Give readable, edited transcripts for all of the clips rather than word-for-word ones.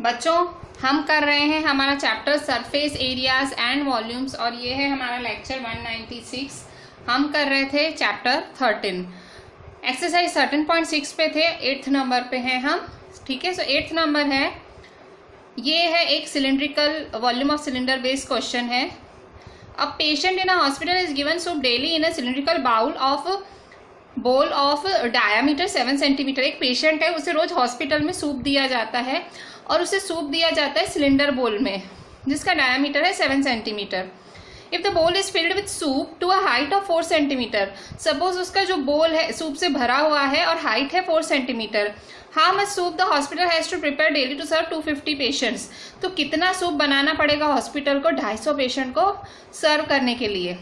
बच्चों हम कर रहे हैं हमारा chapter surface areas and volumes और ये है हमारा लेक्चर 196। हम कर रहे थे चैप्टर 13, एक्सरसाइज 13.6 पे थे, 8th नंबर पे हैं हम। ठीक है, सो 8th नंबर है, ये है एक cylindrical volume of cylinder based question है। A patient in a hospital is given soup daily in a cylindrical bowl of diameter 7 centimetre. एक पेशेंट है, उसे रोज हॉस्पिटल में सूप दिया जाता है और उसे सूप दिया जाता है सिलेंडर बोल में जिसका डायामीटर है 7 centimetre. If the bowl is filled with soup to a height of 4 centimetre, suppose उसका जो बोल है सूप से भरा हुआ है और हाइट है 4 centimetre. How much soup the hospital has to prepare daily to serve 250 patients. तो कितना सूप बनाना पड़ेगा हॉस्पिटल को 250 पेशेंट को सर्व करने के लिए।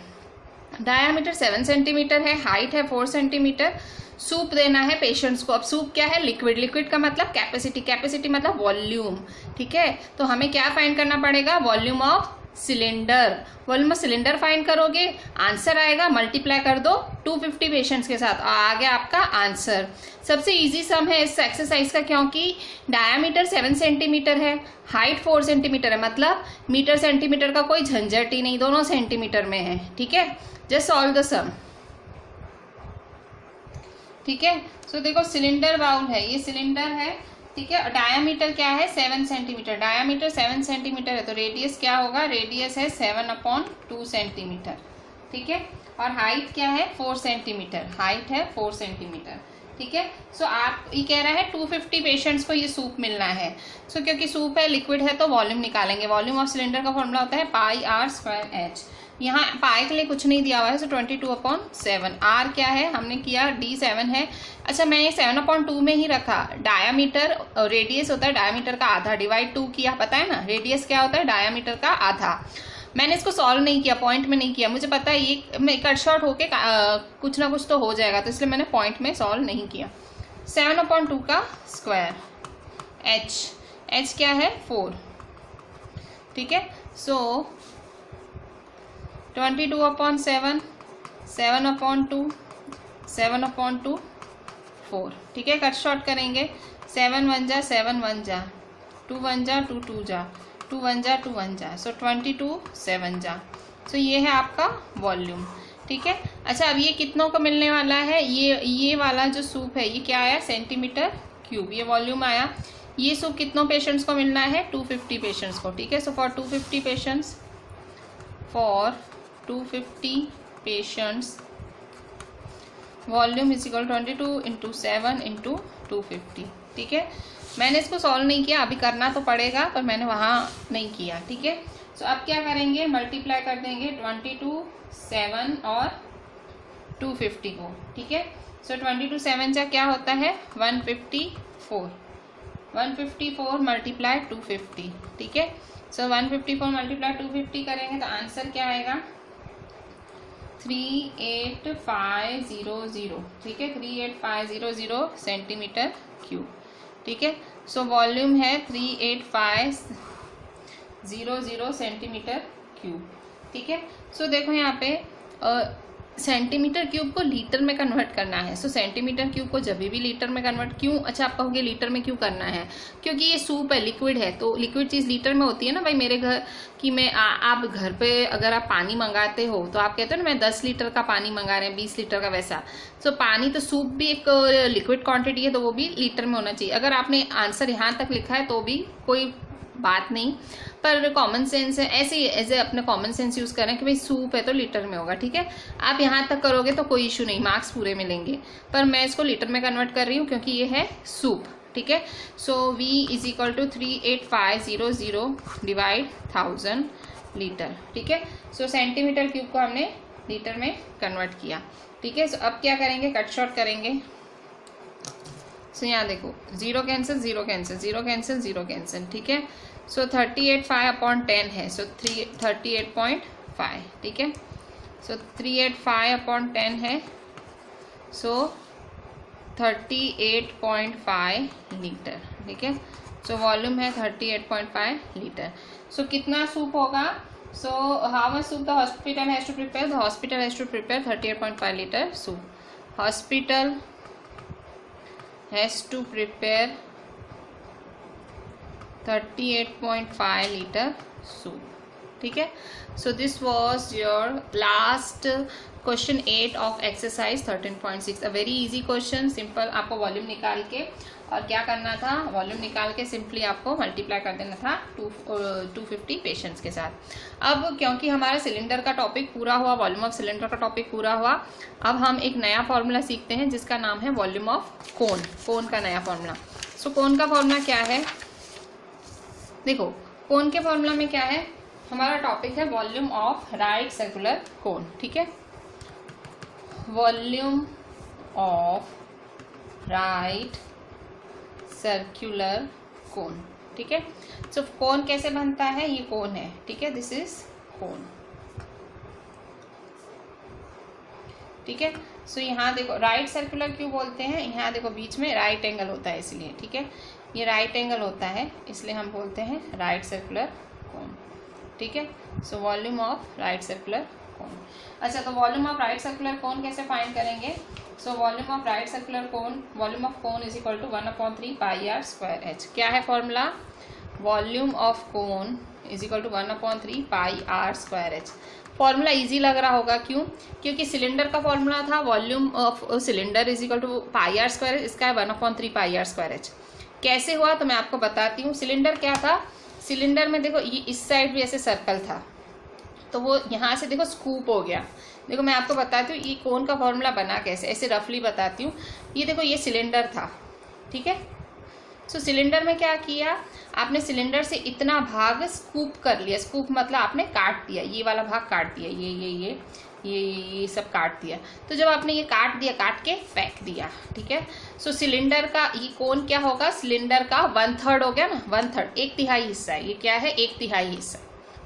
डायामीटर 7 सेंटीमीटर है, हाइट है 4 सेंटीमीटर, सूप देना है पेशेंट्स को। अब सूप क्या है? लिक्विड। लिक्विड का मतलब कैपेसिटी, कैपेसिटी मतलब वॉल्यूम। ठीक है, तो हमें क्या फाइंड करना पड़ेगा? Volume of cylinder. Volume of cylinder find करोगे, आंसर आएगा, मल्टीप्लाई कर दो 250 पेशेंट्स के साथ, आ गया आपका आंसर। सबसे इजी सम है इस एक्सरसाइज का, क्योंकि डायामीटर 7 सेंटीमीटर है, हाइट 4 सेंटीमीटर है, मतलब मीटर सेंटीमीटर का कोई झंझट ही नहीं, दोनों सेंटीमीटर में है। ठीक है, जस्ट सॉल्व द सम। ठीक है, सो देखो सिलेंडर बाउल है, ये सिलेंडर है। ठीक है, डायामीटर क्या है? 7 सेंटीमीटर। डायामीटर 7 सेंटीमीटर है तो रेडियस क्या होगा? रेडियस है 7/2 सेंटीमीटर। ठीक है, और हाइट क्या है? 4 सेंटीमीटर। हाइट है 4 सेंटीमीटर। ठीक है, सो आप ये कह रहा है 250 पेशेंट्स को ये सूप मिलना है। सो क्योंकि सूप है, लिक्विड है, तो वॉल्यूम निकालेंगे। वॉल्यूम ऑफ सिलेंडर का फॉर्मूला होता है πr²h। यहाँ पाई के लिए कुछ नहीं दिया हुआ है, सो 22/7। आर क्या है? हमने किया D7 है। अच्छा, मैं ये 7/2 में ही रखा। डायामीटर रेडियस होता है डायामीटर का आधा, डिवाइड 2 किया, पता है ना रेडियस क्या होता है? डायामीटर का आधा। मैंने इसको सॉल्व नहीं किया, पॉइंट में नहीं किया, मुझे पता है ये मैं कट शॉर्ट होके कुछ ना कुछ तो हो जाएगा, तो इसलिए मैंने पॉइंट में सॉल्व नहीं किया। 7/2 का स्क्वायर, h क्या है? 4। ठीक है, सो 22/7, 7/2, 7/2, 4। ठीक है, कट शॉर्ट करेंगे। 7 1 जा 7 1 जा, 2 1 जा 2 2 जा, 2 1 जा 2 1 जा, सो 22 7 जा। सो ये है आपका वॉल्यूम। ठीक है, अच्छा अब ये कितनों को मिलने वाला है? ये वाला जो सूप है ये क्या आया? सेंटीमीटर क्यूब, ये वॉल्यूम आया। ये सूप कितनों पेशेंट्स को मिलना है? 250 पेशेंट्स को। ठीक है, so for 250 patients, for 250 patients volume is equal 22 × 7 × 250। ठीक है, मैंने इसको सॉल्व नहीं किया, अभी करना तो पड़ेगा पर मैंने वहाँ नहीं किया। ठीक है, सो अब क्या करेंगे? मल्टीप्लाई कर देंगे 22 7 और 250 को। ठीक है, सो 22 7 जा क्या होता है? 154। 154 मल्टीप्लाई 250। ठीक है, सो 154 मल्टीप्लाई 250 करेंगे तो आंसर क्या आएगा? 38500। ठीक है, 38500 सेंटीमीटर क्यूब। ठीक है, सो वॉल्यूम है 38500 सेंटीमीटर क्यूब। ठीक है, सो देखो यहाँ पे सेंटीमीटर क्यूब को लीटर में कन्वर्ट करना है। सो सेंटीमीटर क्यूब को जब भी लीटर में कन्वर्ट, क्यों? अच्छा आप कहोगे लीटर में क्यों करना है? क्योंकि ये सूप है, लिक्विड है, तो लिक्विड चीज़ लीटर में होती है ना भाई। मेरे घर की मैं आप घर पे अगर आप पानी मंगाते हो तो आप कहते हो ना मैं 10 लीटर का पानी मंगा रहे हैं, 20 लीटर का, वैसा। सो पानी तो सूप भी एक लिक्विड क्वान्टिटी है, तो वो भी लीटर में होना चाहिए। अगर आपने आंसर यहाँ तक लिखा है तो भी कोई बात नहीं, पर कॉमन सेंस है, ऐसे अपने कॉमन सेंस यूज करें कि भाई सूप है तो लीटर में होगा। ठीक है, आप यहाँ तक करोगे तो कोई इशू नहीं, मार्क्स पूरे मिलेंगे, पर मैं इसको लीटर में कन्वर्ट कर रही हूँ क्योंकि ये है सूप। ठीक है, so V is equal to 38500 divide 1000 litre. ठीक है, सो सेंटीमीटर क्यूब को हमने लीटर में कन्वर्ट किया। ठीक है, सो अब क्या करेंगे? कट शॉर्ट करेंगे। सो यहाँ देखो 0 कैंसिल 0 कैंसिल 0 कैंसिल 0 कैंसिल। ठीक है, सो 38/5 है, सो 38.5। ठीक है, सो 38/5 है, सो 38.5 लीटर। ठीक है, सो वॉल्यूम है 38.5 लीटर। सो कितना सूप होगा? So how much soup the hospital has to prepare? The hospital has to prepare 38.5 litre soup. Hospital has to prepare 38.5 litre soup. ठीक है, so this was your last question 8 of exercise 13.6। A very easy question, simple. आपको volume निकाल के और क्या करना था, volume निकाल के सिंपली आपको मल्टीप्लाई कर देना था 250 पेशेंट्स के साथ। अब क्योंकि हमारा सिलेंडर का टॉपिक पूरा हुआ, वॉल्यूम ऑफ सिलेंडर का टॉपिक पूरा हुआ, अब हम एक नया फॉर्मूला सीखते हैं जिसका नाम है वॉल्यूम ऑफ कोन। कोन का नया फॉर्मूला। सो कोन का फॉर्मूला क्या है, देखो कोन के फॉर्मूला में क्या है, हमारा टॉपिक है volume of right circular cone. ठीक है, volume of right circular cone. ठीक है, सो कोन कैसे बनता है, ये कोन है। ठीक है, दिस इज कोन। ठीक है, सो यहाँ देखो राइट सर्कुलर क्यों बोलते हैं, यहाँ देखो बीच में राइट एंगल होता है इसलिए। ठीक है, ये राइट एंगल होता है इसलिए हम बोलते हैं राइट सर्कुलर कोन। ठीक है, so volume of right circular cone. अच्छा, तो volume of right circular cone कैसे फाइंड करेंगे। So volume of right circular cone, volume of cone is equal to 1/3 pi are square H. क्या है formula, volume of cone is equal to 1/3 pi are square H. Formula easy लग रहा होगा, क्यों, क्योंकि cylinder का formula था volume of cylinder is equal to pi are square H, इसका है 1/3 पाई आर स्क्वायर एच। कैसे हुआ तो मैं आपको बताती हूँ। सिलेंडर क्या था, सिलेंडर में देखो ये इस साइड भी ऐसे सर्कल था, तो वो यहाँ से देखो स्कूप हो गया। देखो मैं आपको बताती हूँ ये कोन का फॉर्मूला बना कैसे, ऐसे रफली बताती हूँ। ये देखो ये सिलेंडर था। ठीक है, सो सिलेंडर में क्या किया आपने, सिलेंडर से इतना भाग स्कूप कर लिया। स्कूप मतलब आपने काट दिया, ये वाला भाग काट दिया, ये सब काट दिया। तो जब आपने ये काट दिया, काट के फेंक दिया। ठीक है, सो सिलेंडर का ये कोन क्या होगा, सिलेंडर का 1/3 हो गया ना, 1/3 1/3 हिस्सा है। ये क्या है, 1/3 हिस्सा,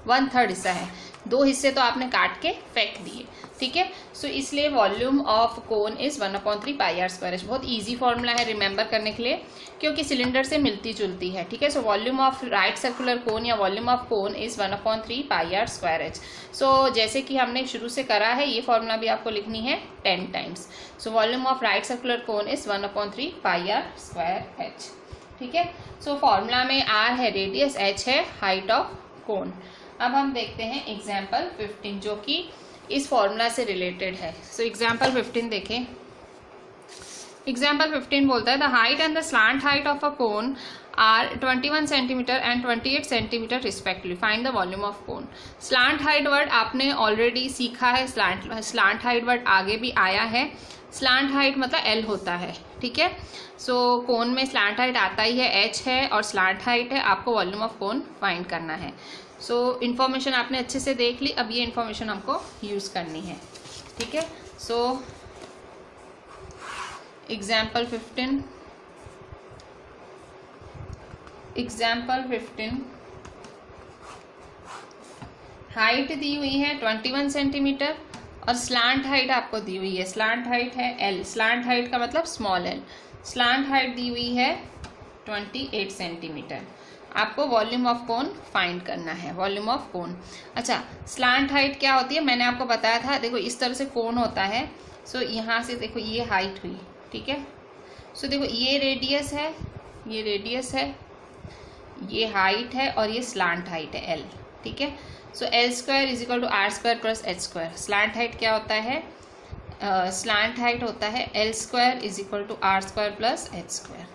1/3 हिस्सा है। 2 हिस्से तो आपने काट के फेंक दिए। ठीक है, सो इसलिए volume of cone is 1/3 pi are square H. बहुत इजी फॉर्मूला है रिमेंबर करने के लिए, क्योंकि सिलेंडर से मिलती जुलती है। ठीक है, so volume of right circular cone या volume of cone is 1/3 pi are square h. So जैसे कि हमने शुरू से करा है, ये फॉर्मूला भी आपको लिखनी है 10 times. So volume of right circular cone is 1/3 pi are square H. ठीक है, सो फॉर्मूला में आर है रेडियस, एच है हाइट ऑफ कोन। अब हम देखते हैं एग्जाम्पल 15 जो कि इस फॉर्मूला से रिलेटेड है। सो एग्जाम्पल 15 देखें। एग्जाम्पल 15 बोलता है the height and the slant height of a cone are 21 centimetre and 28 centimetre respectively, find the volume of cone. Slant height word आपने ऑलरेडी सीखा है, स्लांट हाइट वर्ड आगे भी आया है। स्लांट हाइट मतलब एल होता है। ठीक है, सो कोन में स्लांट हाइट आता ही है, एच है और स्लांट हाइट है। आपको वॉल्यूम ऑफ कोन फाइंड करना है। सो इन्फॉर्मेशन आपने अच्छे से देख ली, अब ये इन्फॉर्मेशन हमको यूज़ करनी है। ठीक है, सो एग्जाम्पल 15 हाइट दी हुई है 21 सेंटीमीटर और स्लांट हाइट आपको दी हुई है, स्लांट हाइट है एल। स्लांट हाइट का मतलब स्मॉल एल। स्लांट हाइट दी हुई है 28 सेंटीमीटर। आपको वॉल्यूम ऑफ कोन फाइंड करना है, वॉल्यूम ऑफ कोन। अच्छा, स्लांट हाइट क्या होती है, मैंने आपको बताया था। देखो इस तरह से कोन होता है। सो यहाँ से देखो ये हाइट हुई। ठीक है, सो देखो ये रेडियस है, ये रेडियस है, ये हाइट है और ये स्लांट हाइट है एल। ठीक है, so l square is equal to are square plus H square. Slant height क्या होता है, स्लांट हाइट होता है L square is equal to are square plus H square.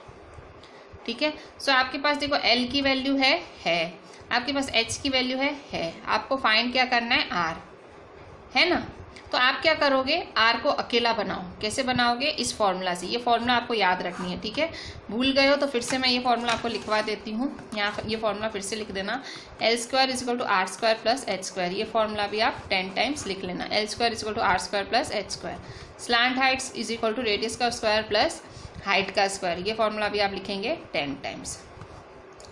ठीक है, सो आपके पास देखो एल की वैल्यू है आपके पास एच की वैल्यू है। आपको फाइंड क्या करना है, आर है ना। तो आप क्या करोगे, आर को अकेला बनाओ। कैसे बनाओगे, इस फॉर्मूला से। ये फॉर्मूला आपको याद रखनी है। ठीक है, भूल गए हो तो फिर से मैं ये फॉर्मूला आपको लिखवा देती हूँ। यहाँ ये फॉर्मूला फिर से लिख देना, L square is equal to are square plus H square. ये फॉर्मूला भी आप 10 टाइम्स लिख लेना, L square is equal to are square plus H square. Slant heights is equal to radius का स्क्वायर प्लस हाइट का square. ये formula भी आप लिखेंगे 10 टाइम्स।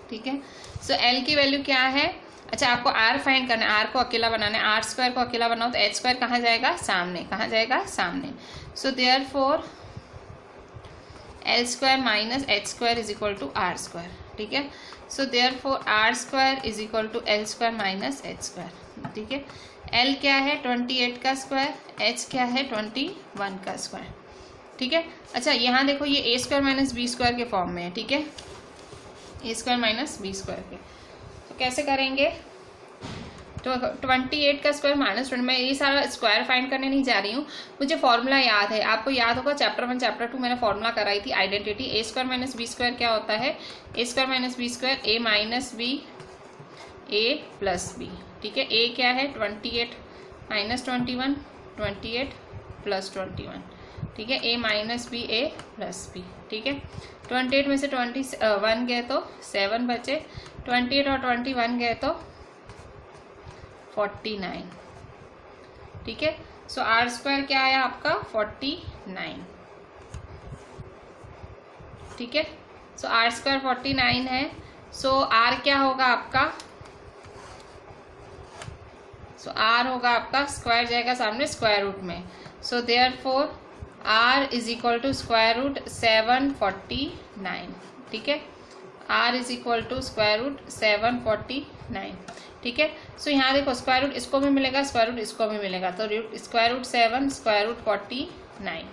ठीक है, सो एल की वैल्यू क्या है। अच्छा, आपको आर फाइंड करना है, आर को अकेला बनाना है। आर स्क्वायर को अकेला बनाओ तो एच स्क्वायर कहाँ जाएगा, सामने। कहाँ जाएगा, सामने। So therefore L square minus H square is equal to are square. ठीक है, so therefore are square is equal to L square minus H square. ठीक है, एल क्या है 28 का स्क्वायर, एच क्या है 21 का स्क्वायर। ठीक है, अच्छा यहाँ देखो ये ए स्क्वायर माइनस बी स्क्वायर के फॉर्म में है। ठीक है, ए स्क्वायर माइनस बी स्क्वायर के। तो कैसे करेंगे, तो 28 का स्क्वायर माइनस 20, मैं ये सारा स्क्वायर फाइंड करने नहीं जा रही हूँ, मुझे फॉर्मूला याद है। आपको याद होगा चैप्टर 1 चैप्टर 2 मैंने फॉर्मूला कराई थी आइडेंटिटी। ए स्क्वायर माइनस बी स्क्वायर क्या होता है, ए स्क्वायर माइनस बी स्क्वायर ए माइनस बी ए प्लस बी। ठीक है, ए क्या है 28 माइनस 21, 28 प्लस 21। ठीक है, ए माइनस बी ए प्लस बी। ठीक है, 28 में से 21 गए तो 7 बचे, 28 और 21 गए तो 49। ठीक है, सो आर स्क्वायर क्या आया आपका 49। ठीक है, सो आर स्क्वायर 49 है। सो आर क्या होगा आपका, सो आर होगा आपका, स्क्वायर जाएगा सामने स्क्वायर रूट में। So therefore are is equal to square root 749। ठीक है, R is equal to square root 749। ठीक है, सो यहाँ देखो स्क्वायर रूट इसको भी मिलेगा, स्क्वायर रूट इसको भी मिलेगा, तो स्क्वायर रूट 7 स्क्वायर रूट 49।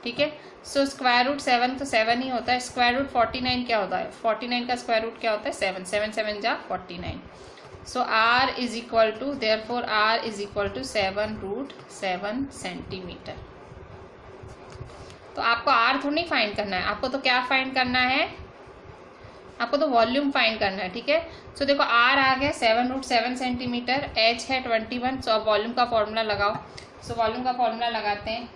ठीक है, सो स्क्वायर रूट 7 तो 7 ही होता है, स्क्वायर रूट 49 क्या होता है, 49 का स्क्वायर रूट क्या होता है 7, 7 7 जा 49। So r is equal to, therefore are is equal to 7√7 centimetre. तो आपको आर थोड़ी नहीं फाइंड करना है, आपको तो क्या फाइंड करना है, आपको तो वॉल्यूम फाइंड करना है। ठीक है, सो देखो आर आ गया 7√7 सेंटीमीटर, एच है 21। सो अब वॉल्यूम का फॉर्मूला लगाओ। सो वॉल्यूम का फॉर्मूला लगाते हैं।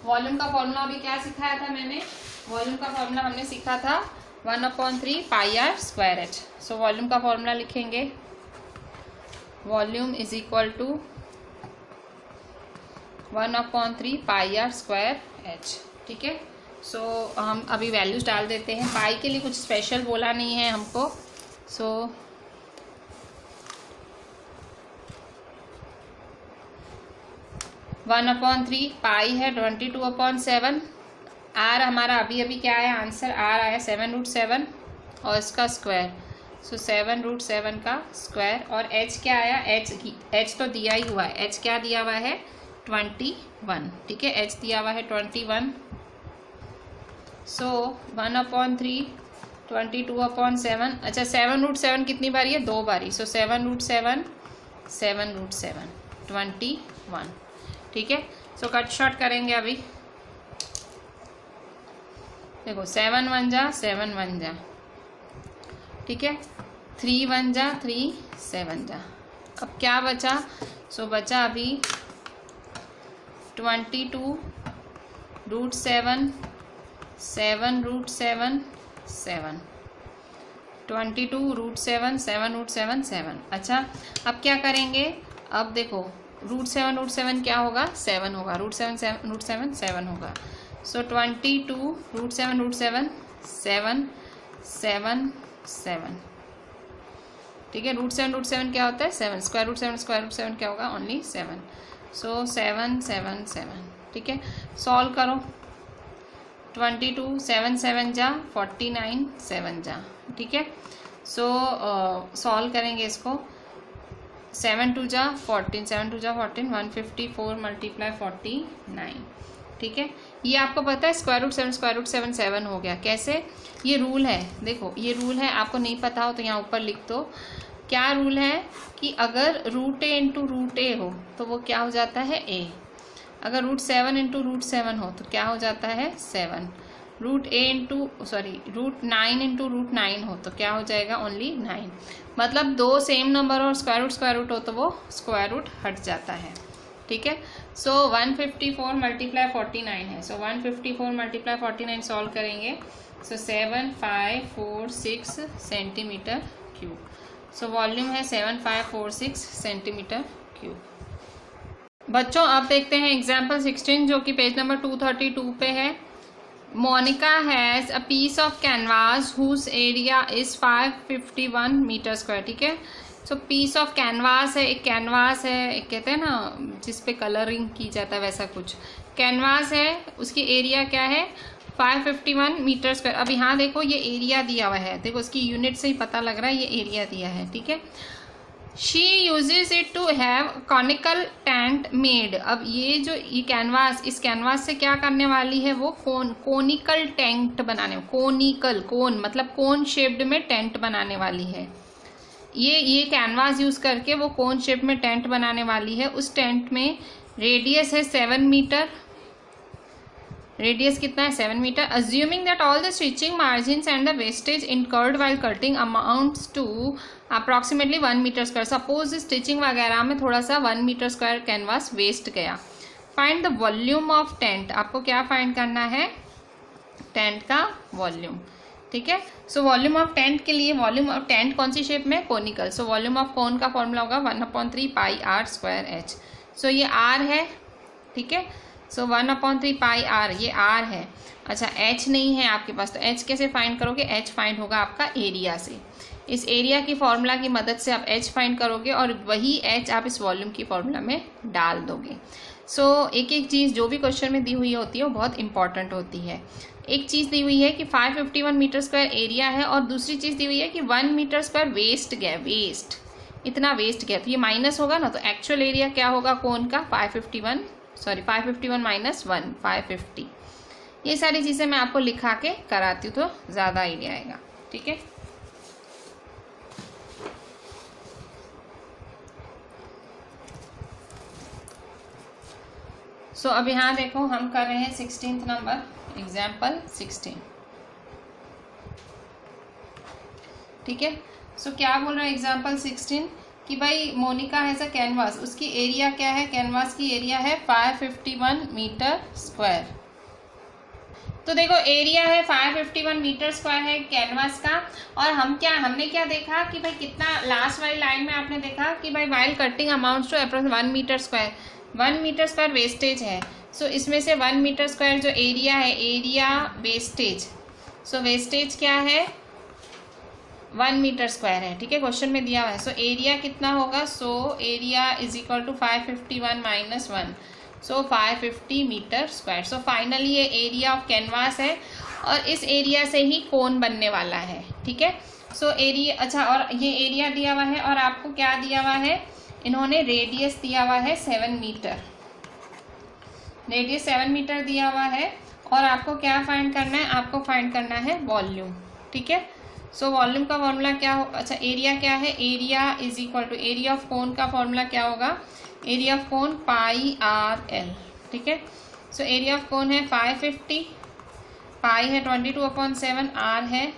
वॉल्यूम का फॉर्मूला अभी क्या सिखाया था मैंने, वॉल्यूम का फॉर्मूला हमने सीखा था 1/3 pi are square h. So volume का फॉर्मूला लिखेंगे, volume is equal to 1/3 pi are square H. ठीक है, सो हम अभी वैल्यूज डाल देते हैं। पाई के लिए कुछ स्पेशल बोला नहीं है हमको। सो 1/3 पाई है 22/7। आर हमारा अभी अभी क्या आया आंसर, आर आया 7√7 और इसका स्क्वायर। सो 7√7 का स्क्वायर। और एच क्या आया, एच तो दिया ही हुआ है, एच क्या दिया हुआ है 21। ठीक है, एच दिया हुआ है 21। सो 1/3 22/7। अच्छा 7√7 कितनी बारी है, 2 बारी। सो 7√7 7√7 21। ठीक है, सो कट शॉर्ट करेंगे अभी। देखो 7 1 जा 7 1 जा। ठीक है, 3 1 जा 3 7 जा। अब क्या बचा, सो बचा अभी 22√7 7√7 7 22√7 7√7 7। अच्छा अब क्या करेंगे, अब देखो √7 क्या होगा 7 होगा, √7 7 होगा। सो 22√7 7 7 7। ठीक है, √7 क्या होता है 7, स्क्वायर रूट 7 क्या होगा ओनली 7। सो 7 7 7। ठीक है, सॉल्व करो। 22 7 7 जा 49 7 जा। ठीक है, सो सॉल्व करेंगे इसको। 7 2 जा 14, 7 2 जा 14, 154 मल्टीप्लाई 49। ठीक है, ये आपको पता है स्क्वायर रूट 7 7 हो गया। कैसे, ये रूल है, देखो ये रूल है, आपको नहीं पता हो तो यहाँ ऊपर लिख दो। क्या रूल है कि अगर √a इंटू √a हो तो वो क्या हो जाता है a, अगर √7 इंटू √7 हो तो क्या हो जाता है 7, √9 इंटू √9 हो तो क्या हो जाएगा ओनली 9। मतलब दो सेम नंबर और स्क्वायर रूट हो तो वो स्क्वायर रूट हट जाता है। ठीक है, सो 154 मल्टीप्लाई 49 है। सो 154 मल्टीप्लाई 49 सॉल्व करेंगे। सो 7546 सेंटीमीटर क्यूब। सो वॉल्यूम है 7546 सेंटीमीटर क्यूब। बच्चों अब देखते हैं एग्जाम्पल 16 जो कि पेज नंबर 232 पे है। Monica has a piece of canvas whose area is 551 metre square. ठीक है, सो पीस ऑफ कैनवास है, एक कैनवास है, एक कहते हैं ना जिस पे कलरिंग की जाता है वैसा कुछ कैनवास है, उसकी एरिया क्या है 551 मीटर स्क्वायर। अब यहाँ देखो ये एरिया दिया हुआ है, देखो उसकी यूनिट से ही पता लग रहा है ये एरिया दिया है। ठीक है, she uses it to have conical tent made. अब ये जो ये कैनवास, इस कैनवास से क्या करने वाली है वो कोनिकल टेंट बनाने, कोनिकल, कोन मतलब कोन शेप्ड में टेंट बनाने वाली है। ये कैनवास यूज करके वो कोन शेप में टेंट बनाने वाली है। उस टेंट में रेडियस है 7 मीटर, रेडियस कितना है 7 metre. Assuming that all the stitching margins and the wastage incurred while cutting amounts to approximately 1 metre square. Suppose stitching वगैरह में थोड़ा सा 1 मीटर स्क्वायर कैनवास वेस्ट गया। Find the volume of tent. आपको क्या find करना है, टेंट का वॉल्यूम, ठीक है। सो वॉल्यूम ऑफ टेंट के लिए, वॉल्यूम ऑफ टेंट कौन सी शेप में, conical, so volume of cone का फॉर्मूला होगा 1/3 पाई आर स्क्वायर एच। सो ये आर है, ठीक है। सो 1/3 पाई आर, ये आर है। अच्छा एच नहीं है आपके पास, तो एच कैसे फाइंड करोगे, एच फाइंड होगा आपका एरिया से। इस एरिया की फॉर्मूला की मदद से आप एच फाइंड करोगे और वही एच आप इस वॉल्यूम की फॉर्मूला में डाल दोगे। सो एक एक चीज़ जो भी क्वेश्चन में दी हुई होती है वो बहुत इंपॉर्टेंट होती है। एक चीज़ दी हुई है कि 551 मीटर स्क्वायर एरिया है और दूसरी चीज़ दी हुई है कि 1 मीटर स्क्वायर वेस्ट गया, वेस्ट इतना वेस्ट गया, तो ये माइनस होगा ना, तो एक्चुअल एरिया क्या होगा कोन का 551 माइनस 1 550। ये सारी चीज़ें मैं आपको लिखा के कराती हूँ तो ज़्यादा आइडिया आएगा, ठीक है। सो अब यहाँ देखो हम कर रहे हैं 16th नंबर, एग्जाम्पल 16, ठीक है। सो क्या बोल रहा है एग्जाम्पल 16 कि भाई मोनिका हैज़ अ कैनवास, उसकी एरिया क्या है, कैनवास की एरिया है 551 मीटर स्क्वायर। तो देखो एरिया है 551 मीटर स्क्वायर है कैनवास का, और हमने क्या देखा कि भाई कितना, लास्ट वाली लाइन में आपने देखा कि भाई while cutting amounts to approx 1 metre square, 1 metre square wastage है। सो इसमें से 1 मीटर स्क्वायर जो एरिया है, एरिया वेस्टेज, सो वेस्टेज क्या है 1 मीटर स्क्वायर है, ठीक है, क्वेश्चन में दिया हुआ है। सो एरिया कितना होगा, so area is equal to 551 minus 1, so 550 metre square. So finally ये एरिया ऑफ कैनवास है और इस एरिया से ही कोन बनने वाला है, ठीक है। सो एरिया, अच्छा और ये एरिया दिया हुआ है और आपको क्या दिया हुआ है, इन्होंने रेडियस दिया हुआ है 7 मीटर, रेडियस 7 मीटर दिया हुआ है और आपको क्या फाइंड करना है, आपको फाइंड करना है वॉल्यूम, ठीक है। सो वॉल्यूम का फॉर्मूला क्या हो, अच्छा एरिया क्या है, area is equal to, area of cone का फॉर्मूला क्या होगा, area of cone pi R L, ठीक है। सो एरिया ऑफ कोन है 550, पाई है 22/7, आर है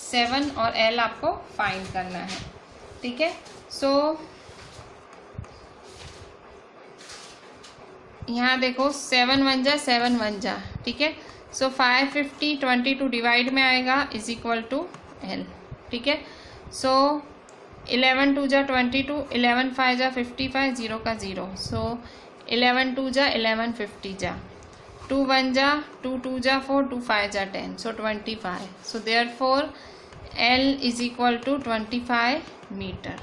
7 और एल आपको फाइंड करना है, ठीक है। सो यहाँ देखो 7 1 जा 7 1 जा, ठीक है। सो 550 22 डिवाइड में आएगा इज इक्वल टू एल, ठीक है। सो 11 2 जा 22, 11 5 जा 55, 0 का 0, सो 11 2 जा 11 50 जा, 2 1 जा 2 2 जा 4, 2 5 जा 10, so 25। So therefore L is equal to 25 metre,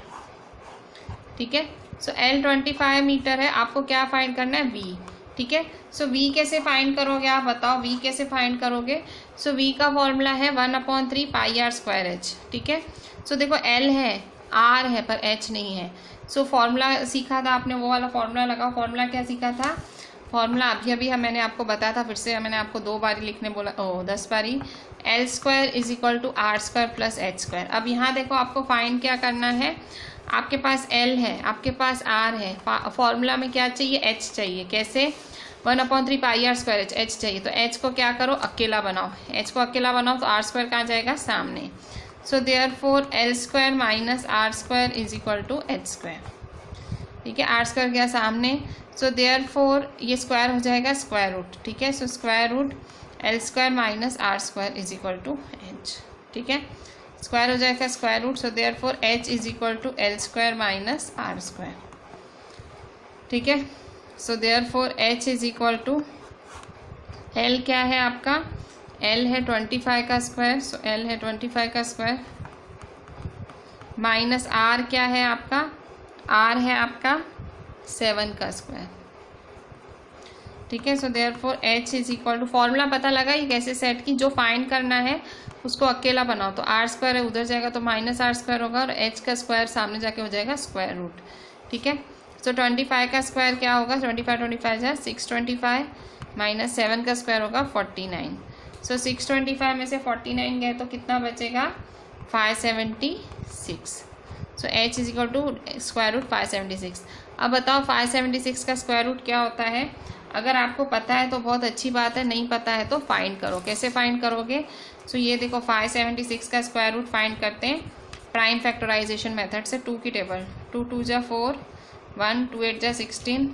ठीक है। सो एल 25 मीटर है, आपको क्या फाइंड करना है, वी, ठीक है। सो वी कैसे फाइंड करोगे, आप बताओ वी कैसे फाइंड करोगे। सो वी का फॉर्मूला है 1/3 पाई आर स्क्वायर एच, ठीक है। सो देखो एल है, आर है पर एच नहीं है। सो फॉर्मूला सीखा था आपने, वो वाला फॉर्मूला लगाओ। फॉर्मूला क्या सीखा था, फॉर्मूला अभी मैंने आपको बताया था, फिर से मैंने आपको 2 बारी लिखने बोला, 10 बारी। L square is equal to are square plus H square. अब यहाँ देखो आपको फाइंड क्या करना है, आपके पास एल है, आपके पास आर है, फॉर्मूला में क्या चाहिए, एच चाहिए। कैसे, 1/3 pi are square H, H चाहिए, तो एच को क्या करो, अकेला बनाओ, एच को अकेला बनाओ तो आर स्क्वायर कहाँ जाएगा, सामने। So therefore L square minus are square is equal to H square, ठीक है। आर स्क्वायर गया सामने, सो देयरफॉर ये स्क्वायर हो जाएगा स्क्वायर रूट, ठीक है। So square root L square minus are square is equal to H, ठीक है। स्क्वायर हो जाएगा square root, so therefore H is equal to L square minus are square, ठीक है। So therefore H is equal to, L क्या है आपका, L है 25 का स्क्वायर, सो एल है 25 का स्क्वायर, माइनस आर क्या है आपका, आर है आपका 7 का स्क्वायर, ठीक है। So therefore h is equal to, formula पता लगा ये कैसे सेट की, जो फाइंड करना है उसको अकेला बनाओ। तो आर स्क्वायर है उधर जाएगा तो माइनस आर स्क्वायर होगा और h का स्क्वायर सामने जाके हो जाएगा स्क्वायर रूट। ठीक है। सो 25 का स्क्वायर क्या होगा, 25 है 625 माइनस 7 का स्क्वायर होगा 49। सो 625 में से 49 गए तो कितना बचेगा 576। So h is equal to square root 576। अब बताओ 576 का स्क्वायर रूट क्या होता है। अगर आपको पता है तो बहुत अच्छी बात है, नहीं पता है तो फाइंड करो। कैसे फाइंड करोगे, सो ये देखो 576 का स्क्वायर रूट फाइंड करते हैं प्राइम फैक्टराइजेशन मेथड से। 2 की टेबल, 2 2 जा 4, 1 2 8 जा 16।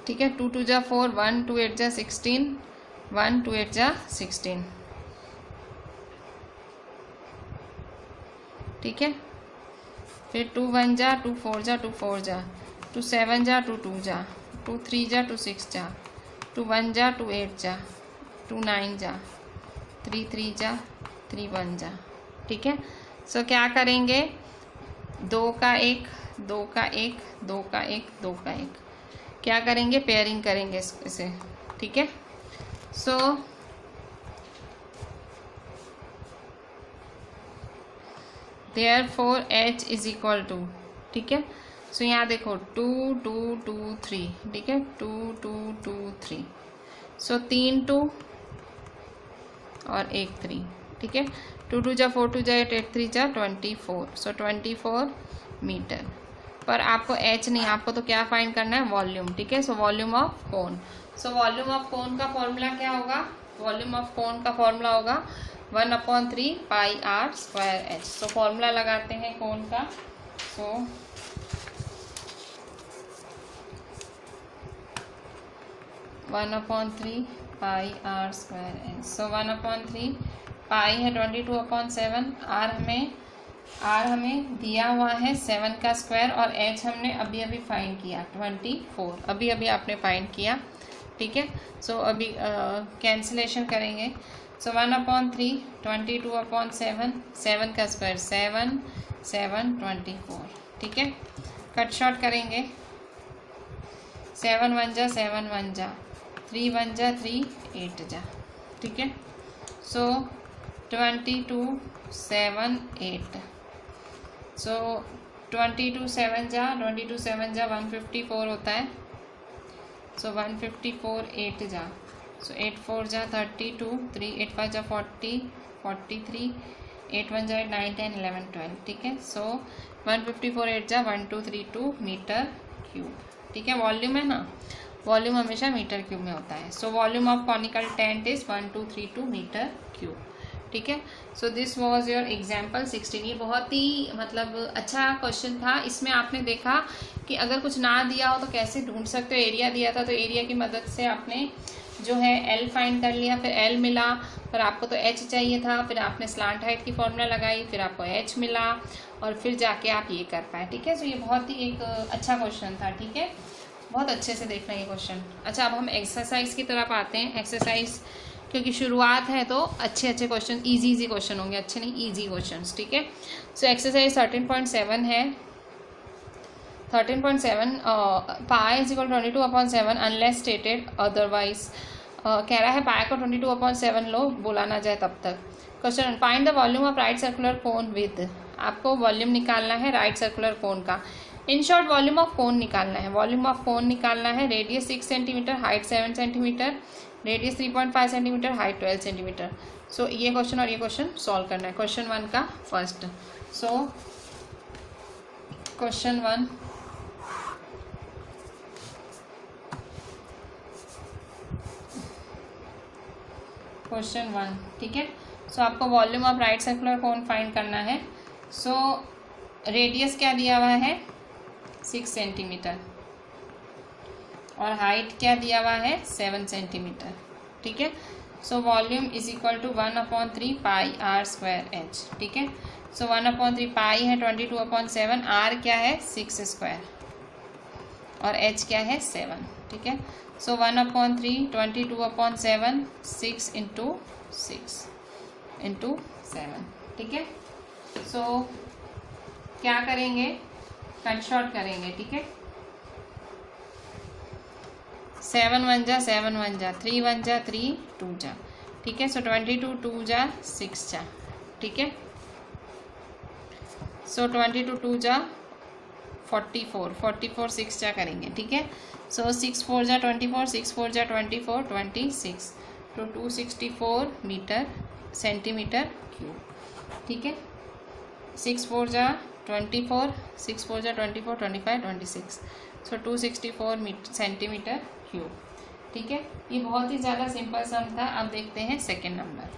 ठीक है, 2 2 जा 4, 1 2 8 जा 16, 1 2 8 जा 16। ठीक है, फिर 2 1 जा, 2 4 जा, 2 4 जा, 2 7 जा, 2 2 जा, 2 3 जा, 2 6 जा, 2 1 जा, 2 8 जा, 2 9 जा, 3 3 जा, 3 1 जा। ठीक है। सो क्या करेंगे, 2 का 1, 2 का 1, 2 का 1, 2 का 1, क्या करेंगे पेयरिंग करेंगे इसे। ठीक है। So therefore h is equal to, ठीक है। सो यहाँ देखो 2 2 2 3, ठीक है, 2 2 2 3। सो 3 2 और 1 3। ठीक है, 2 2 जा 4 2 जा 8 8 3 जा 24। सो 24 मीटर। पर आपको h नहीं, आपको तो क्या फाइंड करना है, वॉल्यूम। ठीक है। So volume of cone. So volume of cone का फॉर्मूला क्या होगा, वॉल्यूम ऑफ कोन का फॉर्मूला होगा 1/3 pi are square h। So formula लगाते हैं कोन का। So 1/3 pi are square h। So 1/3 pi है 22/7। आर हमें दिया हुआ है 7 का स्क्वायर और h हमने अभी अभी फाइंड किया 24, अभी अभी आपने फाइंड किया। ठीक है। सो अभी कैंसिलेशन करेंगे। सो 1/3 22/7, 7 का स्क्वायर 7 7 24। ठीक है। कट शॉर्ट करेंगे, 7 1 जा 7 1 जा, 3 1 जा 3 8 जा। ठीक है। सो 22 7 8। सो 22 7 जा 154 होता है। सो 154 8 जा, सो 8 4 जा 32, 3 8 5 जा 40 43, 8 1 जा 9 10 11 12। ठीक है। सो 154 8 जा 1232 मीटर क्यूब। ठीक है, वॉल्यूम है ना, वॉल्यूम हमेशा मीटर क्यूब में होता है। So volume of conical tent is 1232 metre cube. ठीक है। So this was your example 16। ये बहुत ही मतलब अच्छा क्वेश्चन था। इसमें आपने देखा कि अगर कुछ ना दिया हो तो कैसे ढूंढ सकते हो। एरिया दिया था तो एरिया की मदद से आपने जो है एल फाइंड कर लिया, फिर एल मिला, फिर आपको तो एच चाहिए था, फिर आपने स्लांट हाइट की फॉर्मूला लगाई, फिर आपको एच मिला और फिर जाके आप ये कर पाए। ठीक है। सो ये बहुत ही एक अच्छा क्वेश्चन था। ठीक है, बहुत अच्छे से देखना ये क्वेश्चन। अच्छा, अब हम एक्सरसाइज की तरफ आते हैं। एक्सरसाइज क्योंकि शुरुआत है तो अच्छे क्वेश्चन, इजी क्वेश्चन होंगे, अच्छे नहीं इजी क्वेश्चंस। ठीक है। सो एक्सरसाइज 13.7 है। 13.7 pi is equal 22/7 unless stated otherwise. कह रहा है पाई को 22/7 लो, बोला ना जाए तब तक। Question, find the volume of right circular cone with. आपको वॉल्यूम निकालना है राइट सर्कुलर कोन का। In short volume of cone निकालना है। वॉल्यूम ऑफ कोन निकालना है। Radius 6 centimetre, height 7 centimetre, radius 3.5 centimetre, height 12 centimetre. So ये क्वेश्चन और ये क्वेश्चन सॉल्व करना है। क्वेश्चन 1 का फर्स्ट। So question 1, question 1। ठीक है। सो आपको volume of right circular cone find करना है। सो रेडियस क्या दिया हुआ है 6 सेंटीमीटर और हाइट क्या दिया हुआ है 7 सेंटीमीटर। ठीक है। So volume is equal to 1/3 pi are square H. ठीक है। सो 1/3 पाई है 22/7, आर क्या है 6 स्क्वायर और एच क्या है 7। ठीक है। सो 1/3 22/7, 6 इंटू 6 इंटू 7। ठीक है। सो क्या करेंगे, कट शॉर्ट करेंगे। ठीक है। 7 1 जा 7 1 जा 3 1 जा 3 2 जा, ठीक है। सो 22 2 जा 6 जा, ठीक है। सो 22 2 जा 44 6 जा करेंगे, ठीक है। सो 6 4 जा 24 6 4 जा 24 26 तो 264 मीटर सेंटीमीटर क्यूब, ठीक है। 6 4 जा 24 6 4 जा 24 25 26 सो 264 सेंटीमीटर क्यूब, ठीक है। ये बहुत ही ज़्यादा सिंपल सम था। अब देखते हैं second number.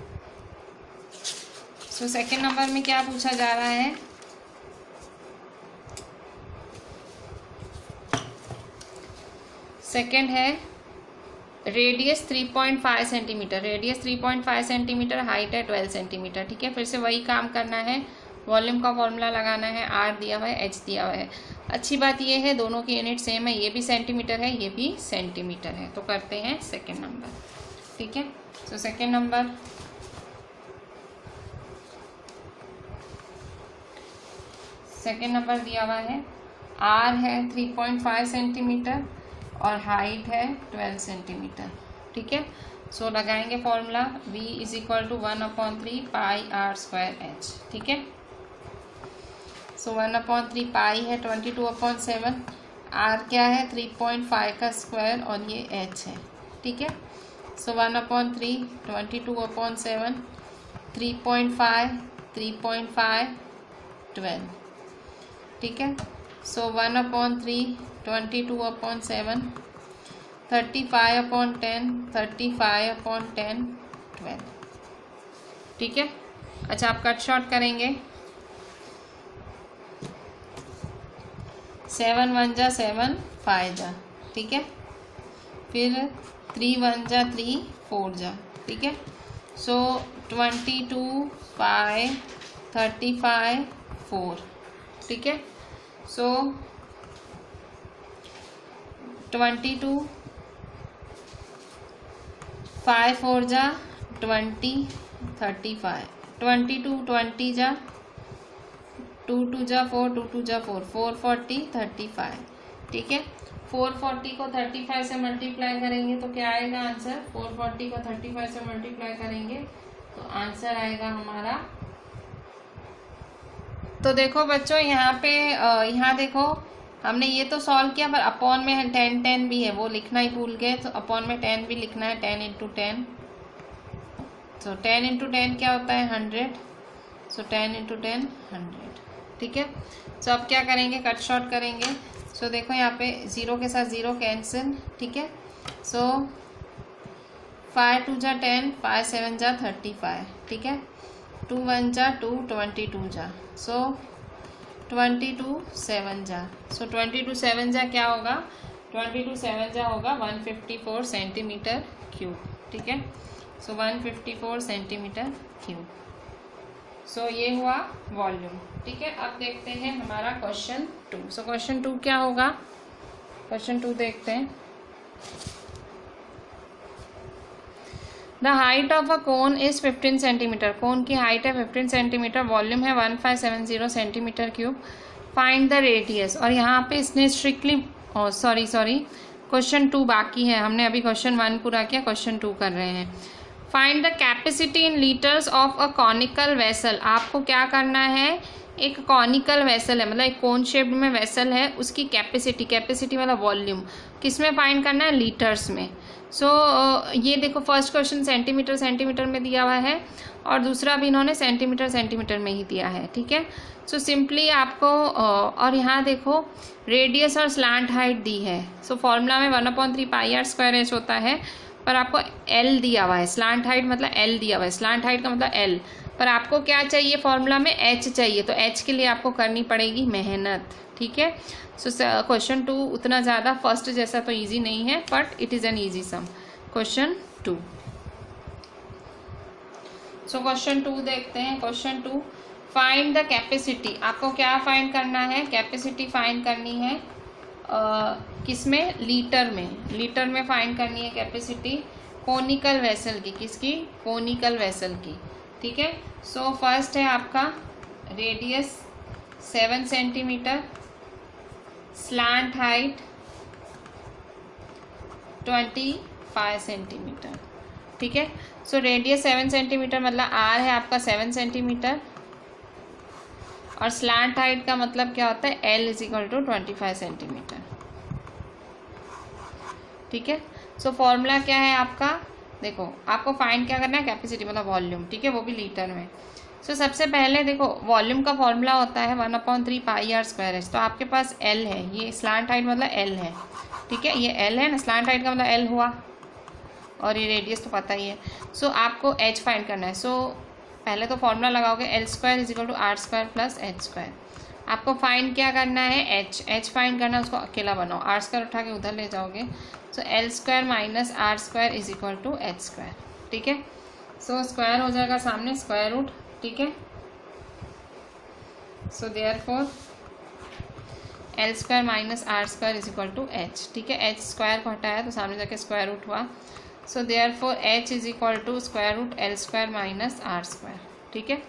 So second number में क्या पूछा जा रहा है, सेकेंड है radius 3.5 centimetre, radius 3.5 centimetre, height है 12 सेंटीमीटर, ठीक है। फिर से वही काम करना है, वॉल्यूम का फॉर्मूला लगाना है, आर दिया हुआ है, एच दिया हुआ है। अच्छी बात ये है दोनों की यूनिट सेम है, ये भी सेंटीमीटर है ये भी सेंटीमीटर है। तो करते हैं सेकेंड नंबर, ठीक है। सो सेकेंड नंबर दिया हुआ है, आर है 3.5 सेंटीमीटर और हाइट है 12 सेंटीमीटर, ठीक है। सो लगाएंगे formula v is equal to 1/3 pi are square H, ठीक है। सो 1/3 पाई है 22/7, आर क्या है 3.5 का स्क्वायर और ये एच है, ठीक है। सो 1/3 22/7 3.5 12, ठीक है। सो 1/3 22/7 35/10 35/10 12, ठीक है। अच्छा आप कट शॉर्ट करेंगे, 7 1 जा 7 5 जा, ठीक है। फिर 3 1 जा 3 4 जा, ठीक है। सो 22 5 35 4, ठीक है। सो 22 5 4 जा 20 35 22 20 जा 2 2 जा 4 2 2 जा 4 4 40 35, ठीक है। 440 को 35 से मल्टीप्लाई करेंगे तो क्या आएगा आंसर, 440 को 35 से मल्टीप्लाई करेंगे तो आंसर आएगा हमारा। तो देखो बच्चों यहाँ पे यहाँ देखो हमने ये तो सॉल्व किया, पर अपॉन में 10 10 भी है, वो लिखना ही भूल गए। तो अपॉन में 10 भी लिखना है, 10 × 10। सो 10 × 10 क्या होता है 100, सो 10 × 10 100, ठीक है। सो अब क्या करेंगे, कट शॉर्ट करेंगे। सो देखो यहाँ पे 0 के साथ 0 कैंसिल, ठीक है। सो 5 2 जा 10 5 7 जा 35, ठीक है। 2 1 जा 2 22 जा, सो 22 7 जा, सो 22 7 जा क्या होगा, 22 7 जा होगा 154 सेंटीमीटर क्यूब, ठीक है। सो 154 सेंटीमीटर क्यूब। सो ये हुआ वॉल्यूम, ठीक है। अब देखते हैं हमारा क्वेश्चन 2। सो क्वेश्चन 2 क्या होगा, क्वेश्चन 2 देखते हैं। The height of a cone is 15 centimetre, cone की हाइट है 15 सेंटीमीटर, वॉल्यूम है 1570 centimetre cube, find the radius. और यहाँ पे इसने स्ट्रिक्टली सॉरी क्वेश्चन 2 बाकी है, हमने अभी क्वेश्चन 1 पूरा किया, क्वेश्चन 2 कर रहे हैं। Find the capacity in litres of a conical vessel. आपको क्या करना है, एक कॉनिकल वेसल है, मतलब एक कोन शेप्ड में वेसल है, उसकी कैपेसिटी वाला वॉल्यूम किस में फाइंड करना है, लीटर्स में। सो ये देखो फर्स्ट क्वेश्चन सेंटीमीटर में दिया हुआ है और दूसरा भी इन्होंने सेंटीमीटर में ही दिया है, ठीक है। सो सिंपली आपको और यहाँ देखो रेडियस और स्लांट हाइट दी है। सो फॉर्मूला में 1/3 पाई आर स्क्वायर एच होता है, पर आपको एल दिया हुआ है, स्लांट हाइट मतलब एल दिया हुआ है, स्लांट हाइट का मतलब एल, पर आपको क्या चाहिए फॉर्मूला में एच चाहिए, तो एच के लिए आपको करनी पड़ेगी मेहनत, ठीक है। सो क्वेश्चन 2 उतना ज़्यादा फर्स्ट जैसा तो इजी नहीं है, but it is an easy sum. Question 2, so question 2 देखते हैं। Question 2, find the capacity. आपको क्या फाइंड करना है, कैपेसिटी फाइंड करनी है किसमें, लीटर में फाइंड करनी है कैपेसिटी कोनिकल वेसल की, किसकी, कोनिकल वेसल की, ठीक है। सो फर्स्ट है आपका radius 7 centimetre, slant height 25 centimetre. ठीक है, सो रेडियस 7 सेंटीमीटर मतलब आर है आपका 7 सेंटीमीटर, और स्लांट हाइट का मतलब क्या होता है, L is equal to 25 centimetre. ठीक है, सो फॉर्मूला क्या है आपका, देखो आपको फाइंड क्या करना है, कैपेसिटी मतलब वॉल्यूम। ठीक है, वो भी लीटर में। सो सबसे पहले देखो वॉल्यूम का फॉर्मूला होता है 1/3 पाई आर स्क्वायर एच। तो आपके पास एल है, ये स्लांट हाइट मतलब एल है। ठीक है, ये एल है ना, स्लांट हाइट का मतलब एल हुआ, और ये रेडियस तो पता ही है। सो आपको एच फाइंड करना है। सो पहले तो फॉर्मूला लगाओगे L square is equal to are square plus H square. आपको फाइंड क्या करना है, एच फाइंड करना है, उसको अकेला बनाओ, आर स्क्वायर उठा के उधर ले जाओगे। So l square minus are square is equal to H square. ठीक है, सो स्क्वायर हो जाएगा सामने स्क्वायर रूट। ठीक है, so therefore L square minus are square is equal to H. ठीक है, एच स्क्वायर को हटाया तो सामने जाके स्क्वायर रूट हुआ। So therefore H is equal to square root L square minus are square. ठीक है,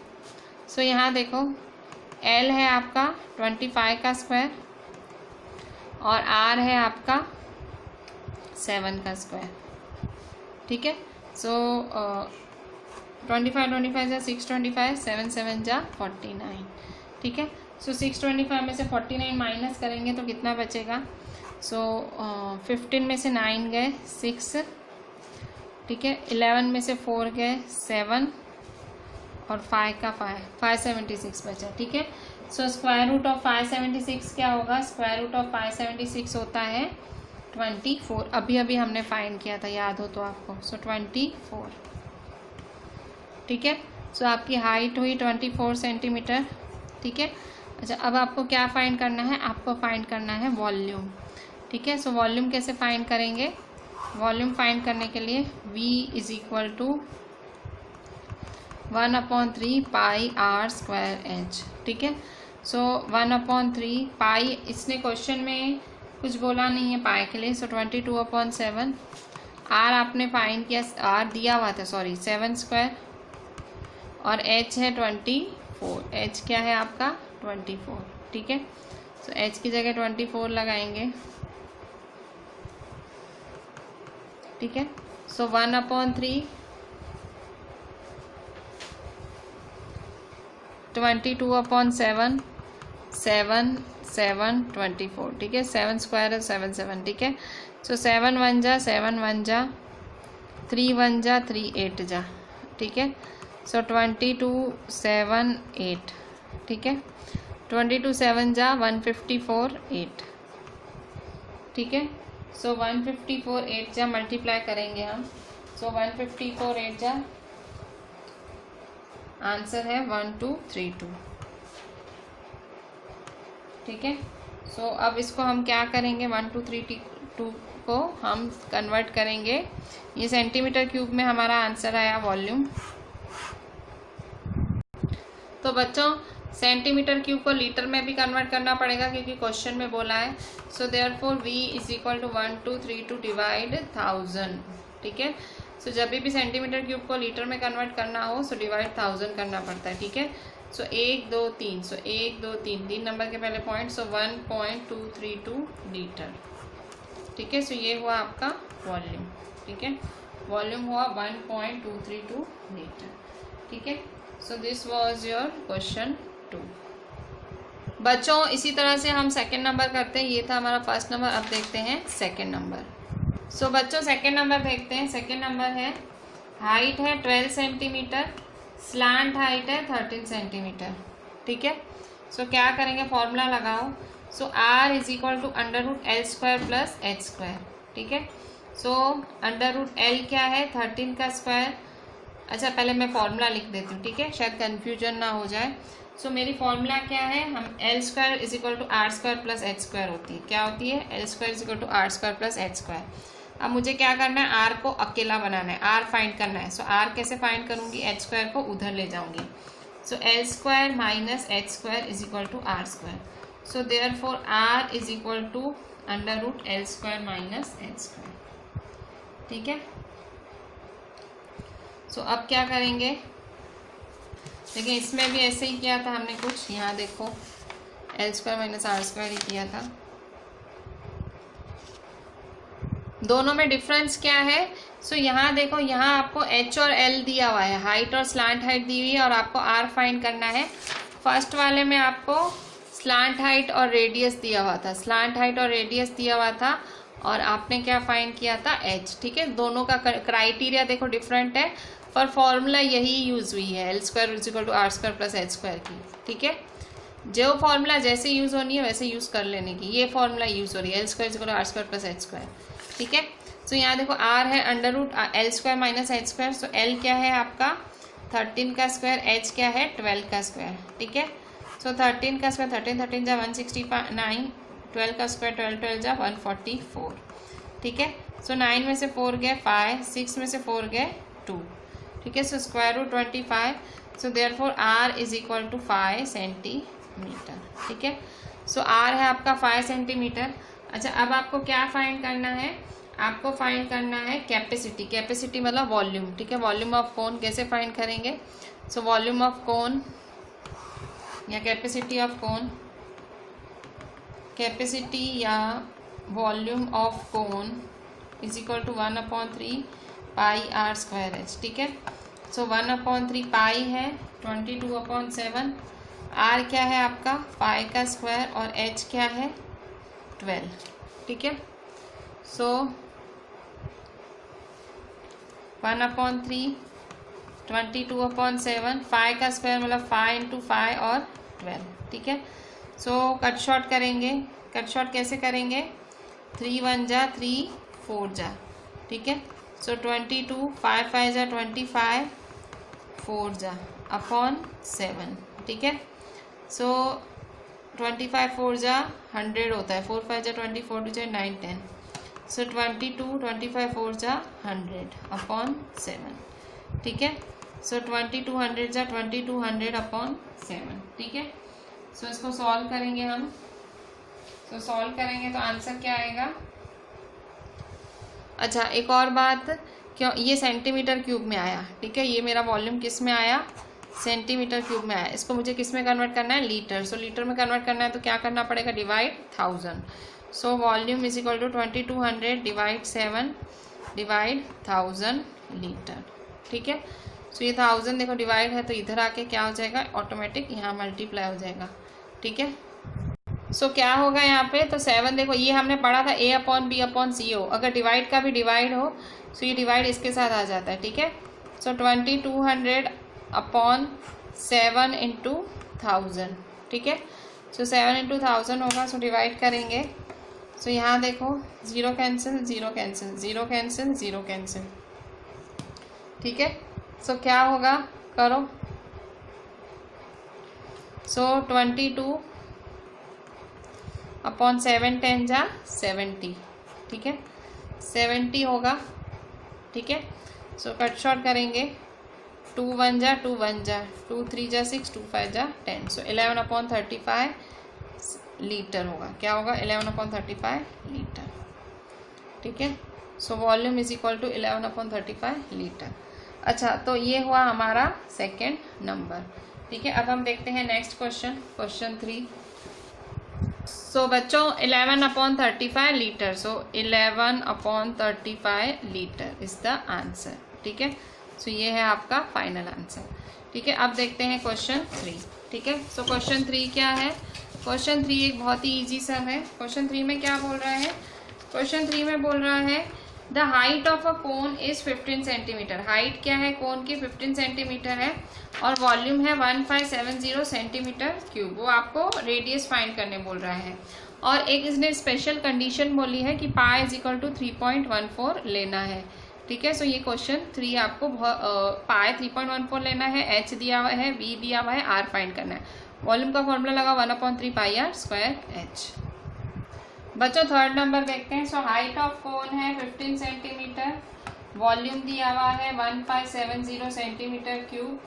सो यहाँ देखो एल है आपका 25 का स्क्वायर, और आर है आपका 7 का स्क्वायर। ठीक है, सो 25 जा 625, 7 7 जा 49। ठीक है, सो 625 में से 49 माइनस करेंगे तो कितना बचेगा, सो 15 में से 9 गए 6। ठीक है, 11 में से 4 गए 7, और 5 का 576 बचा। ठीक है, सो स्क्वायर रूट ऑफ 576 क्या होगा, स्क्वायर रूट ऑफ 576 होता है 24। अभी अभी हमने फाइंड किया था, याद हो तो आपको। सो 24। ठीक है, सो आपकी हाइट हुई 24 सेंटीमीटर। ठीक है, अच्छा अब आपको क्या फाइंड करना है, आपको फाइंड करना है वॉल्यूम। ठीक है, सो वॉल्यूम कैसे फाइंड करेंगे, वॉल्यूम फाइंड करने के लिए v is equal to 1/3 pi are square H. ठीक है, सो 1/3 पाई, इसने क्वेश्चन में कुछ बोला नहीं है पाई के लिए। सो 22/7 आर आपने फाइंड किया, आर दिया हुआ था सॉरी 7 स्क्वायर, और एच है 24। एच क्या है आपका 24। ठीक है, सो एच की जगह 24 लगाएंगे। ठीक है, सो 1/3 22/7 7 7 24। ठीक है, 7 स्क्वायर है 7 7। ठीक है, सो 7 1 जा 7 1 जा 3 1 जा 3 8 जा। ठीक है, सो 22 7 8। ठीक है, 22 7 जा 154 8। ठीक है, सो 154 8 जा मल्टीप्लाई करेंगे हम। सो 154 8 जा आंसर है 1232। ठीक है, सो अब इसको हम क्या करेंगे, 1232 को हम कन्वर्ट करेंगे, ये सेंटीमीटर क्यूब में हमारा आंसर आया वॉल्यूम। तो बच्चों सेंटीमीटर क्यूब को लीटर में भी कन्वर्ट करना पड़ेगा क्योंकि क्वेश्चन में बोला है। So therefore v is equal to 1232 divide 1000। ठीक है, सो जब भी सेंटीमीटर क्यूब को लीटर में कन्वर्ट करना हो सो डिवाइड 1000 करना पड़ता है। ठीक है, सो 1 2 3, सो 1 2 3 नंबर के पहले पॉइंट, सो 1.232 लीटर। ठीक है, सो ये हुआ आपका वॉल्यूम। ठीक है, वॉल्यूम हुआ 1.232 लीटर। ठीक है, so this was your question 2। बच्चों इसी तरह से हम सेकंड नंबर करते हैं, ये था हमारा फर्स्ट नंबर। अब देखते हैं सेकंड नंबर। सो बच्चों सेकंड नंबर देखते हैं। सेकंड नंबर है, हाइट है 12 सेंटीमीटर, स्लांट हाइट है 13 सेंटीमीटर। ठीक है, सो क्या करेंगे, फॉर्मूला लगाओ। So r is equal to √L square plus H square. ठीक है, सो √L क्या है 13 का स्क्वायर। अच्छा पहले मैं फॉर्मूला लिख देती हूँ, ठीक है, शायद कन्फ्यूजन ना हो जाए। सो मेरी फॉर्मूला क्या है, हम L square is equal to are square plus H square होती है। क्या होती है, L square is equal to are square plus H square. अब मुझे क्या करना है, आर को अकेला बनाना है, आर फाइंड करना है। सो आर कैसे फाइंड करूँगी, एच स्क्वायर को उधर ले जाऊँगी। So l square minus H square is equal to are square. So therefore are is equal to √L square minus H square. ठीक है, सो अब क्या करेंगे, देखिए इसमें भी ऐसे ही किया था हमने कुछ, यहाँ देखो l square minus are square ही किया था। दोनों में डिफरेंस क्या है? सो यहाँ देखो, यहाँ आपको एच और एल दिया हुआ है, हाइट और स्लांट हाइट दी हुई है, और आपको आर फाइंड करना है। फर्स्ट वाले में आपको स्लांट हाइट और रेडियस दिया हुआ था, स्लांट हाइट और रेडियस दिया हुआ था, और आपने क्या फाइंड किया था? एच। ठीक है, दोनों का क्राइटेरिया देखो डिफरेंट है, पर फॉर्मूला यही यूज हुई है, L square is equal to are square plus H square की। ठीक है, जो फॉर्मूला जैसे यूज होनी है वैसे यूज कर लेने की, ये फॉर्मूला यूज हो रही है, L square is equal to are square plus H square. ठीक है, सो यहाँ देखो आर है under root L square minus H square, so l क्या है आपका 13 का स्क्वायर, एच क्या है 12 का स्क्वायर। ठीक है, सो 13 का स्क्वायर 13 13 जा 169, 12 का स्क्वायर 12 12 जा 144। ठीक है, सो 9 में से 4 गए 5, 6 में से 4 गए 2। ठीक है, so square root 25, so therefore are is equal to 5 centimetre. ठीक है, सो आर है आपका 5 सेंटीमीटर। अच्छा, अब आपको क्या फाइंड करना है? आपको फाइंड करना है कैपेसिटी। कैपेसिटी मतलब वॉल्यूम। ठीक है, वॉल्यूम ऑफ कोन कैसे फाइंड करेंगे? सो वॉल्यूम ऑफ कोन या कैपेसिटी ऑफ कोन, कैपेसिटी या volume of cone is equal to 1/3 pi are square H. ठीक है, सो 1/3 पाई है 22/7, आर क्या है आपका 5 का स्क्वायर, और एच क्या है 12। ठीक है, सो 1/3 22/7, 5 का स्क्वायर मतलब 5 × 5 और 12। ठीक है, सो कट शॉर्ट करेंगे। कट शॉर्ट कैसे करेंगे? 3 1 जा 3 4 जा। ठीक है, सो 22 5 5 जा 25 4 जा अपॉन 7। ठीक है, सो 25 4 जा 100 होता है, 4 5 जा 20, 4 2 जा 9 10, सो 22 25 4 जा 100 अपॉन 7। ठीक है, सो 2200 जा 2200 अपॉन 7। ठीक है, सो इसको सॉल्व करेंगे हम। सो सॉल्व करेंगे तो आंसर क्या आएगा? अच्छा, एक और बात, क्यों ये सेंटीमीटर क्यूब में आया? ठीक है, ये मेरा वॉल्यूम किस में आया? सेंटीमीटर क्यूब में आया। इसको मुझे किस में कन्वर्ट करना है? लीटर। सो लीटर में कन्वर्ट करना है तो क्या करना पड़ेगा? Divide 1000। So volume is equal to 2200 divide 7 divide 1000 litre. ठीक है, सो ये 1000 देखो डिवाइड है तो इधर आके क्या हो जाएगा? ऑटोमेटिक यहाँ मल्टीप्लाई हो जाएगा। ठीक है, सो क्या होगा यहाँ पे? तो 7 देखो, ये हमने पढ़ा था A/B/C हो, अगर डिवाइड का भी डिवाइड हो सो ये डिवाइड इसके साथ आ जाता है। ठीक है, सो 2200 अपॉन 7 × 1000। ठीक है, सो 7 × 1000 होगा, सो डिवाइड करेंगे। सो यहाँ देखो 0 कैंसिल 0 कैंसिल 0 कैंसिल 0 कैंसिल। ठीक है, सो क्या होगा? करो। सो 22 अपॉन 7 10 जा 70। ठीक है, 70 होगा। ठीक है, सो कट शॉर्ट करेंगे। 2 1 जा 2 1 जा 2 3 जा 6 2 5 जा 10, सो 11/35 लीटर होगा। क्या होगा? 11/35 लीटर। ठीक है, so volume is equal to 11/35 litre. अच्छा, तो ये हुआ हमारा सेकेंड नंबर। ठीक है, अब हम देखते हैं नेक्स्ट क्वेश्चन, क्वेश्चन 3। सो बच्चों 11/35 litre, so 11/35 litre is the answer. ठीक है, सो ये है आपका फाइनल आंसर। ठीक है, अब देखते हैं क्वेश्चन 3। ठीक है, सो क्वेश्चन 3 क्या है? क्वेश्चन 3 एक बहुत ही इजी सा है। क्वेश्चन 3 में क्या बोल रहा है? क्वेश्चन 3 में बोल रहा है the height of a cone is 15 centimetre. Height क्या है कोन की? 15 सेंटीमीटर है, और वॉल्यूम है 1570 सेंटीमीटर क्यूब। वो आपको रेडियस फाइंड करने बोल रहा है, और एक इसने स्पेशल कंडीशन बोली है कि पाई इज इक्वल टू 3.14 लेना है। ठीक है, सो ये क्वेश्चन 3 आपको पाई 3.14 लेना है, एच दिया हुआ है, बी दिया हुआ है, आर फाइंड करना है। वॉल्यूम का फॉर्मूला लगा 1/3 पाई आर स्क्वायर एच। बच्चों थर्ड नंबर देखते हैं। सो हाइट ऑफ कोन है 15 सेंटीमीटर, वॉल्यूम दिया हुआ है 1570 सेंटीमीटर क्यूब,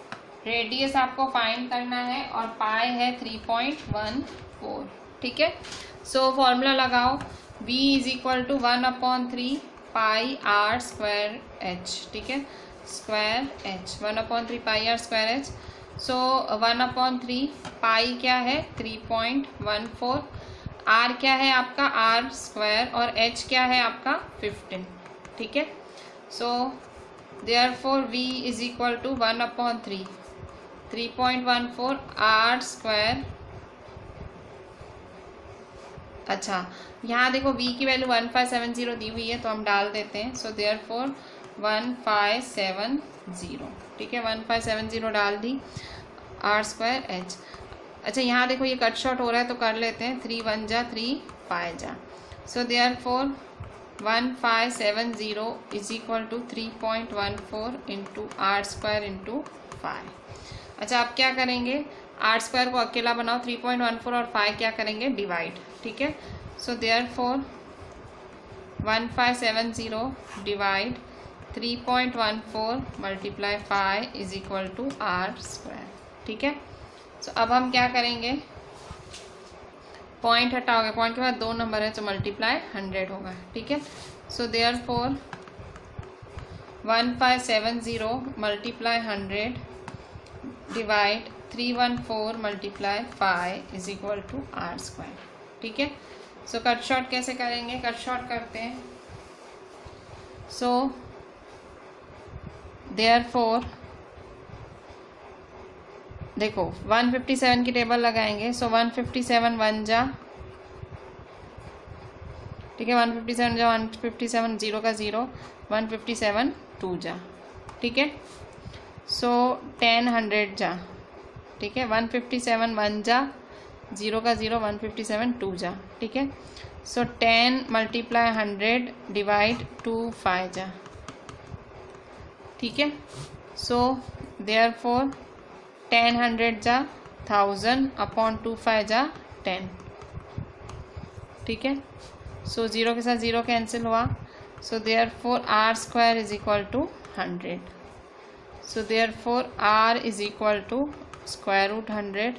रेडियस आपको फाइंड करना है, और पाई है 3.14। ठीक है, सो फॉर्मूला लगाओ, v is equal to 1/3 pi are square H. ठीक है, square h 1/3 pi are square h. So 1/3 pi क्या है? 3.14, आर क्या है आपका आर स्क्वायर और एच क्या है आपका 15, ठीक है। So therefore V is equal to 1/3 3.14 R square. अच्छा यहाँ देखो v की वैल्यू 1570 दी हुई है तो हम डाल देते हैं। सो देयरफॉर 1570, ठीक है, 1570 डाल दी आर स्क्वायर एच। अच्छा यहाँ देखो ये कट शॉर्ट हो रहा है तो कर लेते हैं, 3 1 जा 3 5 जा। So therefore 1570 is equal to 3.14 into R square into 5। अच्छा आप क्या करेंगे, आर स्क्वायर को अकेला बनाओ, 3.14 और 5 क्या करेंगे डिवाइड, ठीक है। So therefore 1570 divide 3.14 multiply 5 is equal to are square, ठीक है। सो अब हम क्या करेंगे, पॉइंट हटाओगे, पॉइंट के बाद 2 नंबर है तो मल्टीप्लाई 100 होगा, ठीक है। So therefore 1570 multiply 100 divide 314 multiply 5 is equal to are square, ठीक है। सो कट शॉर्ट कैसे करेंगे, कट शॉर्ट करते हैं। सो देयरफॉर देखो 157 की टेबल लगाएंगे। सो 157 1 जा, ठीक है, 157 जा 157 0 का 0, 157 2 जा, ठीक है। सो 10 100 जा, ठीक है, 157 1 जा 0 का 0, 157 2 जा, ठीक है। सो 10 मल्टीप्लाई 100 डिवाइड 2 5 जा, ठीक है। सो देयरफॉर 10 100 जा 1000 अपॉन 2 5 जा 10, ठीक है। सो 0 के साथ 0 कैंसिल हुआ। So therefore are square is equal to 100। So therefore are is equal to square root 100,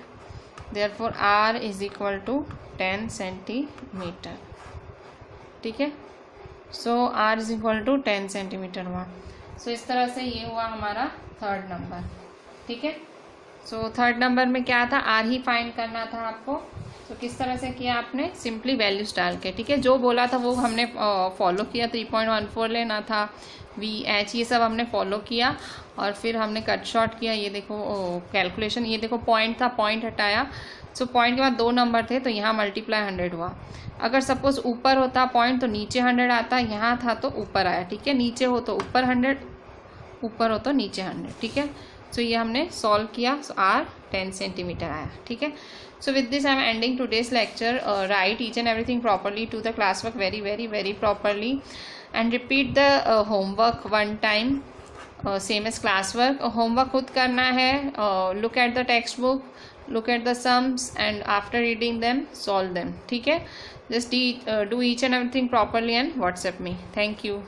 therefore are is equal to 10 centimetre, ठीक है। So r is equal to 10 centimetre हुआ। सो इस तरह से ये हुआ हमारा 3rd नंबर, ठीक है। सो 3rd नंबर में क्या था, आर ही फाइंड करना था आपको। तो किस तरह से किया आपने, सिंपली वैल्यूज डाल के, ठीक है, जो बोला था वो हमने फॉलो किया। 3.14 लेना था, वी एच ये सब हमने फॉलो किया और फिर हमने कट शॉर्ट किया। ये देखो कैलकुलेशन, ये देखो पॉइंट था, पॉइंट हटाया। सो पॉइंट के बाद 2 नंबर थे तो यहाँ मल्टीप्लाई 100 हुआ। अगर सपोज ऊपर होता पॉइंट तो नीचे 100 आता, यहाँ था तो ऊपर आया, ठीक है। नीचे हो तो ऊपर 100, ऊपर हो तो नीचे 100, ठीक है। सो ये हमने सॉल्व किया। सो आर 10 सेंटीमीटर आया, ठीक है। So with this I am ending today's lecture. Write each and everything properly to the classwork very properly and repeat the homework one time, same as classwork. Homework खुद करना है, look at the textbook, look at the sums and after reading them solve them, ठीक है। Just do each and everything properly and WhatsApp me. Thank you.